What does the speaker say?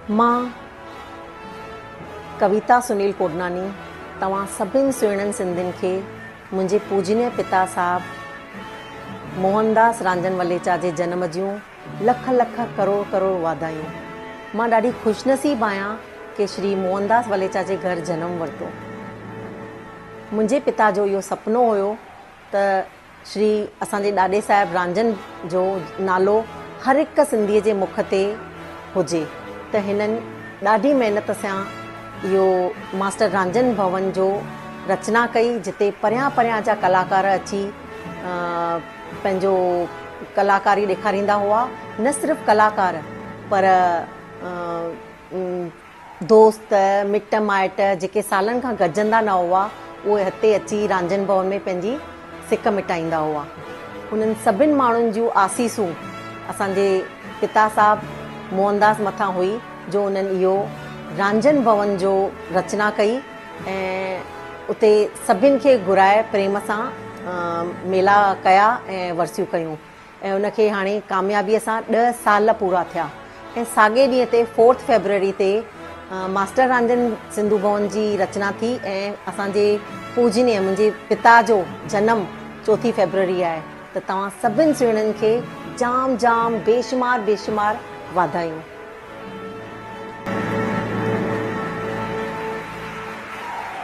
मां कविता सुनील कोडनानी तव्हां सभिनी सुहिणनि सिंधियुनि खे मुंहिंजे पूजनीय पिता साहब मोहनदास रांजन वलेचा जे जनम जूं लख लख करोड़ करोड़ वाधायूं। मां ॾाढी ख़ुशनसीब आहियां कि श्री मोहनदास वलेचा जे घर जनम वरितो। मुंहिंजे पिता जो इहो सुपिनो हुयो त श्री असांजे ॾाॾे साहिब रांजन जो नालो हर हिकु सिंधीअ जे मुख ते हुजे, त हिननि ॾाढी महिनत सां इहो मास्टर रांजन भवन जो रचना कई, जिते परियां परियां जा कलाकार अची पंहिंजो कलाकारी ॾेखारींदा हुआ। न सिर्फ़ु कलाकार पर दोस्त मिट माइट जेके सालनि खां गॾजंदा न हुआ, उहे हिते अची रांजन भवन में पंहिंजी सिक मिटाईंदा हुआ। उन्हनि सभिनि माण्हुनि जूं आसीसूं असांजे पिता साहब मोहनदास मथां हुई, जो उन्हनि इहो रांजन भवन जो रचना कई ऐं उते सभिनि खे घुराए प्रेम सां मेला कया ऐं वरसियूं कयूं, ऐं उनखे हाणे कामयाबीअ सां 10 साल पूरा थिया। ऐं साॻे ॾींहं ते 4 फेबररी ते मास्टर रांजन सिंधु भवन जी रचना थी ऐं असांजे पूजनीय मुंहिंजे पिता जो जनम 4 फेबररी आहे। त तव्हां सभिनि सुहिणनि खे जाम जाम बेशुमार बेशुमार वाधायूं।